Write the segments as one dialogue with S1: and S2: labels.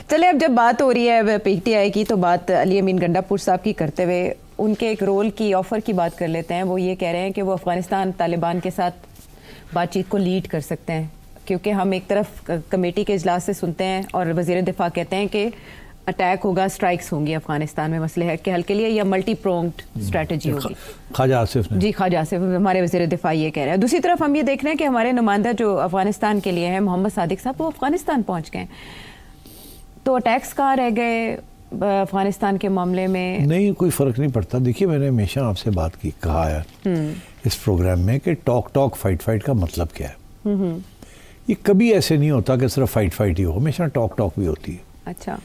S1: چلے اب جب بات ہو رہی ہے پی ٹی آئی کی تو بات علی امین گنڈاپور صاحب کی کرتے ہوئے ان کے ایک رول کی آفر کی بات کر لیتے ہیں. وہ یہ کہہ رہے ہیں کہ وہ افغانستان طالبان کے ساتھ بات چیت کو لیڈ کر سکتے ہیں, کیونکہ ہم ایک طرف کمیٹی کے اجلاس سے سنتے ہیں اور وزیر دفاع کہتے ہیں کہ اٹیک ہوگا, اسٹرائکس ہوں گی افغانستان میں مسئلے کے حل کے لیے, یا ملٹی پرونگڈ اسٹریٹجی ہوگی.
S2: خواجہ آصف
S1: جی خواجہ آصف ہمارے وزیر دفاع یہ کہہ رہے ہیں. دوسری طرف ہم یہ دیکھ رہے ہیں کہ ہمارے نمائندہ جو افغانستان کے لیے ہیں محمد صادق صاحب, وہ افغانستان پہنچ گئے. تو اٹیکس کہاں رہ گئے افغانستان کے معاملے میں؟
S2: نہیں, کوئی فرق نہیں پڑتا. دیکھیے میں نے ہمیشہ آپ سے بات کی, کہا ہے اس پروگرام میں کہ ٹاک فائٹ کا مطلب کیا ہے. یہ کبھی ایسے نہیں ہوتا کہ صرف فائٹ ہی ہو, ہمیشہ ٹاک بھی ہوتی ہے.
S1: اچھا,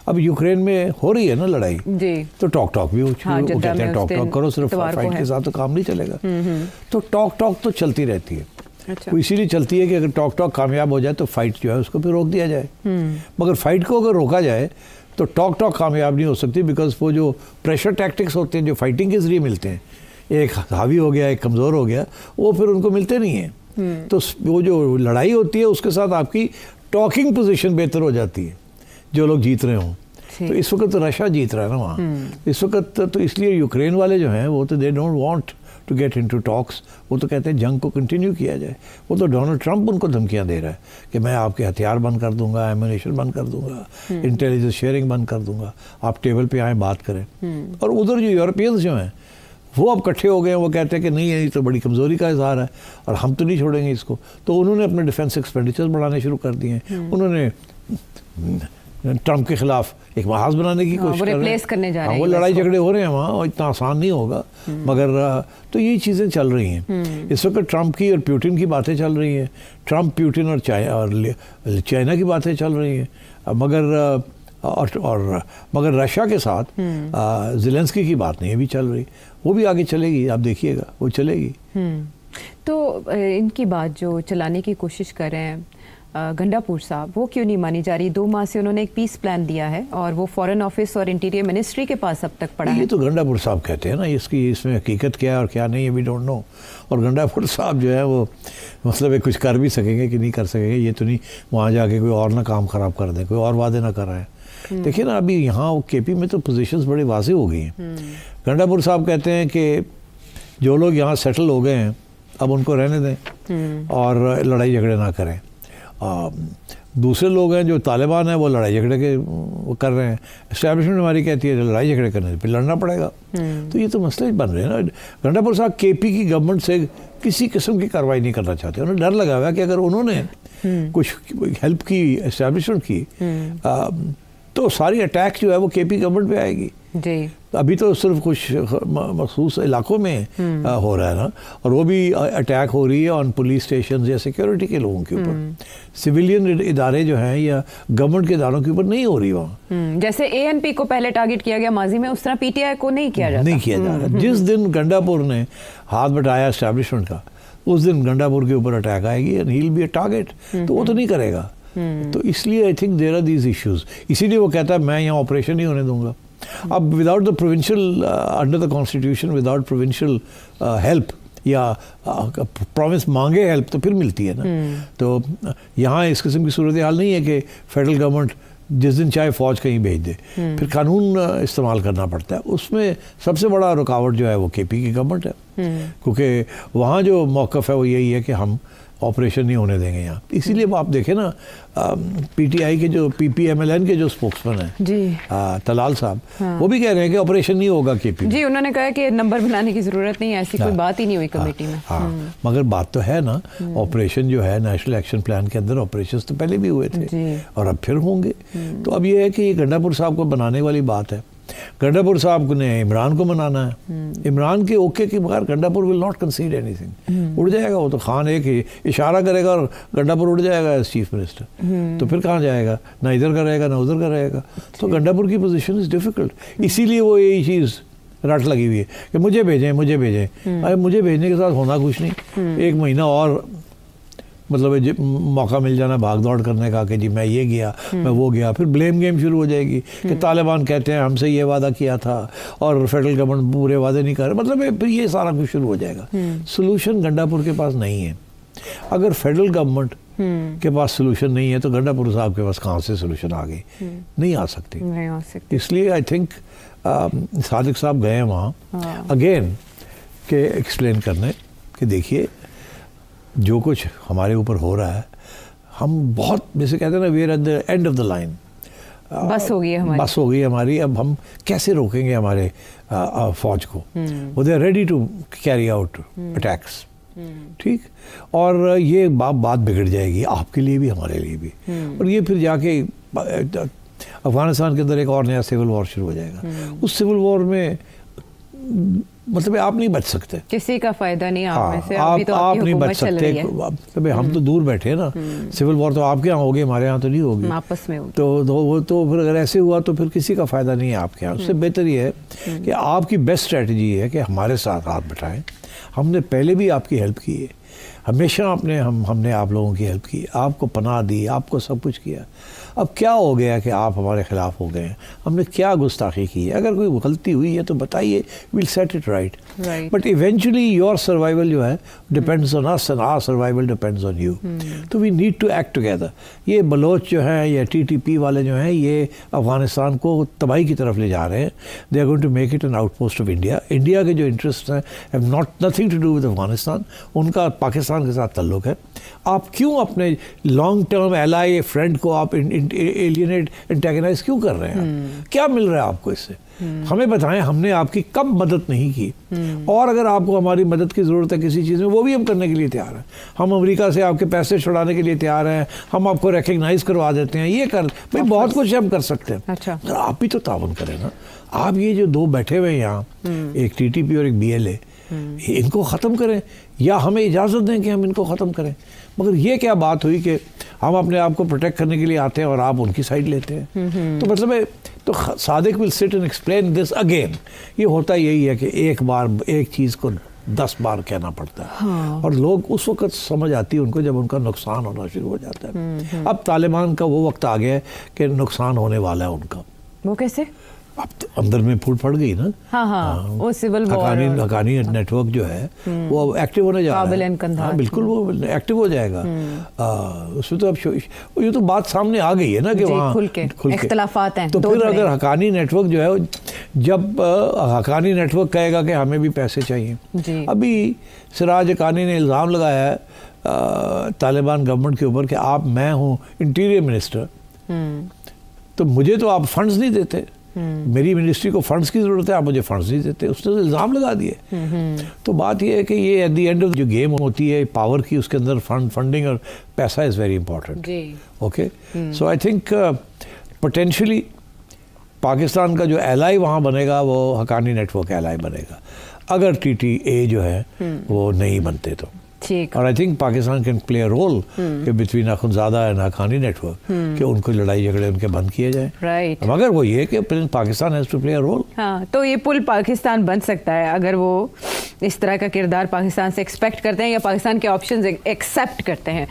S2: اب یوکرین میں ہو رہی ہے نا لڑائی,
S1: جی,
S2: تو ٹاک بھی وہ کہتے ہیں ٹاک کرو, صرف فائٹ کے ساتھ تو کام نہیں چلے گا. تو ٹاک تو چلتی رہتی ہے. وہ اسی لیے چلتی ہے کہ اگر ٹاک کامیاب ہو جائے تو فائٹ جو ہے اس کو پھر روک دیا جائے. مگر فائٹ کو اگر روکا جائے تو ٹاک کامیاب نہیں ہو سکتی, بیکاز وہ جو پریشر ٹیکٹکس ہوتے ہیں جو فائٹنگ کے ذریعے ملتے ہیں, ایک حاوی ہو گیا ایک کمزور ہو گیا, وہ پھر ان کو ملتے نہیں ہیں. تو وہ جو لڑائی ہوتی ہے اس کے ساتھ آپ کی ٹاکنگ پوزیشن بہتر ہو جاتی ہے جو لوگ جیت رہے ہوں. تو اس وقت رشیا جیت رہا ہے نا وہاں اس وقت, تو اس لیے یوکرین والے جو ہیں وہ تو they don't want to get into talks. وہ تو کہتے ہیں جنگ کو کنٹینیو کیا جائے. وہ تو ڈونلڈ ٹرمپ ان کو دھمکیاں دے رہا ہے کہ میں آپ کے ہتھیار بند کر دوں گا, ایمونیشن بند کر دوں گا, انٹیلیجنس شیئرنگ بند کر دوں گا, آپ ٹیبل پہ آئیں بات کریں. اور ادھر جو یورپینز جو ہیں وہ اب کٹھے ہو گئے ہیں, وہ کہتے ہیں کہ نہیں یہ تو بڑی کمزوری کا اظہار ہے اور ہم تو نہیں چھوڑیں گے اس کو. تو انہوں نے اپنے ڈیفینس ایکسپینڈیچر بڑھانے شروع کر دیے ہیں. انہوں نے ٹرمپ کے خلاف ایک محاذ بنانے کی کوشش کر رہے ہیں. وہ لڑائی جھگڑے ہو رہے ہیں وہاں, اتنا آسان نہیں ہوگا, مگر تو یہ چیزیں چل رہی ہیں اس وقت. ٹرمپ کی اور پیوٹن کی باتیں چل رہی ہیں, ٹرمپ پیوٹن اور چائنا کی باتیں چل رہی ہیں. مگر رشیا کے ساتھ زیلنسکی کی بات نہیں ابھی چل رہی. وہ بھی آگے چلے گی, آپ دیکھیے گا وہ چلے گی.
S1: تو ان کی بات جو چلانے کی کوشش کر رہے ہیں گنڈاپور صاحب, وہ کیوں نہیں مانی جا رہی؟ 2 ماہ سے انہوں نے ایک پیس پلان دیا ہے اور وہ فورن آفس اور انٹیریئر منسٹری کے پاس اب تک پڑا ہے.
S2: یہ تو گنڈاپور صاحب کہتے ہیں نا, اس میں حقیقت کیا ہے اور کیا نہیں ہے وی ڈونٹ نو. اور گنڈاپور صاحب جو ہے وہ مطلب ہے کچھ کر بھی سکیں گے کہ نہیں کر سکیں گے, یہ تو نہیں وہاں جا کے کوئی اور نہ کام خراب کر دیں, کوئی اور وعدے نہ کر رہے ہیں. دیکھیں نا ابھی یہاں کے پی میں تو پوزیشنز بڑی واضح ہو گئی ہیں. گنڈاپور صاحب کہتے ہیں کہ جو لوگ یہاں سیٹل ہو گئے ہیں اب ان کو رہنے دیں اور لڑائی جھگڑے نہ کریں. دوسرے لوگ ہیں جو طالبان ہیں وہ لڑائی جھگڑے کے وہ کر رہے ہیں. اسٹیبلشمنٹ ہماری کہتی ہے لڑائی جھگڑے کرنے پھر لڑنا پڑے گا. تو یہ تو مسئلے بن رہے ہیں نا. گنڈاپور صاحب کے پی کی گورنمنٹ سے کسی قسم کی کارروائی نہیں کرنا چاہتے. انہیں ڈر لگا ہوا ہے کہ اگر انہوں نے کچھ ہیلپ کی اسٹیبلشمنٹ کی تو ساری اٹیک جو ہے وہ کے پی گورنمنٹ پہ آئے گی.
S1: جی,
S2: ابھی تو صرف کچھ مخصوص علاقوں میں ہو رہا ہے نا, اور وہ بھی اٹیک ہو رہی ہے آن پولیس اسٹیشنز یا سیکیورٹی کے لوگوں کے اوپر. سویلین ادارے جو ہیں یا گورنمنٹ کے اداروں کے اوپر نہیں ہو رہی وہاں.
S1: جیسے اے این پی کو پہلے ٹارگٹ کیا گیا ماضی میں, اس طرح پی ٹی آئی کو نہیں کیا جاتا.
S2: نہیں کیا جا رہا. جس دن گنڈاپور نے ہاتھ بٹایا اسٹیبلشمنٹ کا اس دن گنڈاپور کے اوپر اٹیک آئے گی and he will be a target. تو وہ تو نہیں کرے گا. تو اس لیے I think there are these issues. اسی لیے وہ کہتا ہے میں یہاں آپریشن نہیں ہونے دوں گا. اب without the provincial under the constitution without provincial help یا پروونس مانگے ہیلپ تو پھر ملتی ہے نا. تو یہاں اس قسم کی صورتحال نہیں ہے کہ فیڈرل گورنمنٹ جس دن چاہے فوج کہیں بھیج دے, پھر قانون استعمال کرنا پڑتا ہے. اس میں سب سے بڑا رکاوٹ جو ہے وہ کے پی کی گورنمنٹ ہے, کیونکہ وہاں جو موقف ہے وہ یہی ہے کہ ہم آپریشن نہیں ہونے دیں گے یہاں. اسی لیے آپ دیکھیں نا پی ٹی آئی کے جو پی ایم ایل این کے جو اسپوکس مین ہیں
S1: جی
S2: طلال صاحب, وہ بھی کہہ رہے ہیں کہ آپریشن نہیں ہوگا کے پی.
S1: جی, انہوں نے کہا کہ نمبر بنانے کی ضرورت نہیں ہے, ایسی کوئی بات ہی نہیں ہوئی کمیٹی میں.
S2: ہاں, مگر بات تو ہے نا, آپریشن جو ہے نیشنل ایکشن پلان کے اندر آپریشنز تو پہلے بھی ہوئے تھے اور اب پھر ہوں گے. تو اب یہ ہے کہ یہ گنڈاپور صاحب کو بنانے والی بات ہے. گنڈاپور صاحب نے عمران کو منانا ہے. عمران کے اوکے کے بغیر گنڈاپور ول ناٹ کنسیڈ اینی تھنگ. اڑ جائے گا وہ تو. خان ایک ہی اشارہ کرے گا اور گنڈاپور اڑ جائے گا ایز چیف منسٹر. تو پھر کہاں جائے گا, نہ ادھر کا رہے گا نہ ادھر کا رہے گا. تو گنڈاپور کی پوزیشن از ڈیفیکلٹ. اسی لیے وہ یہی چیز رٹ لگی ہوئی ہے کہ مجھے بھیجیں. ارے مجھے بھیجنے کے ساتھ ہونا کچھ نہیں. 1 مہینہ اور مطلب موقع مل جانا بھاگ دوڑ کرنے کا کہ جی میں یہ گیا میں وہ گیا. پھر بلیم گیم شروع ہو جائے گی کہ طالبان کہتے ہیں ہم سے یہ وعدہ کیا تھا اور فیڈرل گورنمنٹ پورے وعدے نہیں کر رہے. مطلب پھر یہ سارا کچھ شروع ہو جائے گا. سولوشن گنڈاپور کے پاس نہیں ہے. اگر فیڈرل گورنمنٹ کے پاس سلوشن نہیں ہے تو گنڈا پور صاحب کے پاس کہاں سے سلوشن آ گئی؟ نہیں آ سکتی. اس لیے آئی تھنک صادق صاحب گئے ہیں وہاں اگین کہ ایکسپلین کرنے کہ دیکھیے جو کچھ ہمارے اوپر ہو رہا ہے ہم بہت جیسے کہتے ہیں نا we are at the end of the line,
S1: بس ہو گئی ہماری, اب ہم کیسے روکیں گے ہمارے فوج کو؟ وہ they are ready to carry out attacks, ٹھیک, اور یہ بات بگڑ جائے گی آپ کے لیے بھی ہمارے لیے بھی, اور یہ پھر جا کے افغانستان کے اندر ایک اور نیا سول وار شروع ہو جائے گا. اس سول وار میں مطلب آپ نہیں بچ سکتے, کسی کا فائدہ نہیں آپ میں سے,
S2: آپ نہیں بچ سکتے. مطلب ہم تو دور بیٹھے ہیں نا, سول وار تو آپ کے یہاں ہوگی, ہمارے یہاں تو نہیں ہوگی,
S1: آپس میں ہوگی.
S2: تو پھر اگر ایسے ہوا تو پھر کسی کا فائدہ نہیں ہے آپ کے یہاں. اس سے بہتر یہ ہے کہ آپ کی بیسٹ اسٹریٹجی ہے کہ ہمارے ساتھ ہاتھ بٹھائیں. ہم نے پہلے بھی آپ کی ہیلپ کی ہے, ہمیشہ ہم نے آپ لوگوں کی ہیلپ کی, آپ کو پناہ دی, آپ کو سب کچھ کیا. اب کیا ہو گیا کہ آپ ہمارے خلاف ہو گئے ہیں؟ ہم نے کیا گستاخی کی ہے؟ اگر کوئی غلطی ہوئی ہے تو بتائیے, well set it right. But eventually your survival جو ہے depends on us and our survival depends on you. تو we need to act together. یہ بلوچ جو ہیں یا ٹی ٹی پی والے جو ہیں یہ افغانستان کو تباہی کی طرف لے جا رہے ہیں. They are going to make it an outpost of India. India کے جو انٹرسٹ ہیں have not nothing to do with Afghanistan, ان کا پاکستان کے ساتھ تعلق ہے. آپ کیوں اپنے لانگ ٹرم ایلائی فرینڈ کو آپ ایلینیٹ انٹیگنائز کیوں کر رہے ہیں؟ کیا مل رہا ہے آپ کو اس سے؟ ہمیں بتائیں ہم نے آپ کی کب مدد نہیں کی, اور اگر آپ کو ہماری مدد کی ضرورت ہے کسی چیز میں وہ بھی ہم کرنے کے لیے تیار ہیں. ہم امریکہ سے آپ کے پیسے چھڑانے کے لیے تیار ہیں, ہم آپ کو ریکگنائز کروا دیتے ہیں, یہ کر بھائی بہت کچھ ہم کر سکتے ہیں. اگر آپ بھی تو تعاون کریں نا. آپ یہ جو دو بیٹھے ہوئے ہیں یہاں, ایک ٹی ٹی پی اور ایک بی ایل اے, ان کو ختم کریں یا ہمیں اجازت دیں کہ ہم ان کو ختم کریں. مگر یہ کیا بات ہوئی کہ ہم اپنے آپ کو پروٹیکٹ کرنے کے لیے آتے ہیں اور آپ ان کی سائڈ لیتے ہیں؟ تو مطلب ہے تو صادق ول سٹ اینڈ ایکسپلین دس اگین. یہ ہوتا یہی ہے کہ ایک بار ایک چیز کو 10 بار کہنا پڑتا ہے, اور لوگ اس وقت سمجھ آتی ہے ان کو جب ان کا نقصان ہونا شروع ہو جاتا ہے. اب طالبان کا وہ وقت آ گیا ہے کہ نقصان ہونے والا ہے ان کا.
S1: وہ کیسے؟
S2: اب اندر میں پھوٹ پڑ گئی نا.
S1: وہ civil war
S2: Haqqani network جو ہے وہ ایکٹیو ہونے جا رہا ہے. بالکل وہ ایکٹیو ہو جائے گا. اس میں تو اب یہ تو بات سامنے آ گئی ہے نا کہ وہاں
S1: کھل کے اختلافات ہیں.
S2: تو پھر اگر حقانی نیٹ ورک جو ہے, جب حقانی نیٹ ورک کہے گا کہ ہمیں بھی پیسے چاہیے. ابھی سراج حقانی نے الزام لگایا ہے طالبان گورنمنٹ کے اوپر کہ میں ہوں انٹیریئر منسٹر, تو مجھے تو آپ فنڈز نہیں دیتے, میری منسٹری کو فنڈز کی ضرورت ہے, آپ مجھے فنڈز نہیں دیتے. اس نے الزام لگا دیے. تو بات یہ ہے کہ یہ ایٹ دی اینڈ آف جو گیم ہوتی ہے پاور کی, اس کے اندر فنڈنگ اور پیسہ is very important. Okay, so I think potentially Pakistan کا جو ایلائی وہاں بنے گا وہ حقانی نیٹ ورک ایلائی بنے گا, اگر ٹی ٹی اے جو ہے وہ نہیں بنتے تو. اور I think Pakistan can play a role کہ between Akhundzada and Haqqani network کہ ان کو لڑائی جھگڑے ان کے بند کیے جائیں. مگر وہ یہ کہ Pakistan has to play a role.
S1: تو یہ پل پاکستان بن سکتا ہے اگر وہ اس طرح کا کردار پاکستان سے ایکسپیکٹ کرتے ہیں یا پاکستان کے آپشنز ایکسیپٹ کرتے ہیں.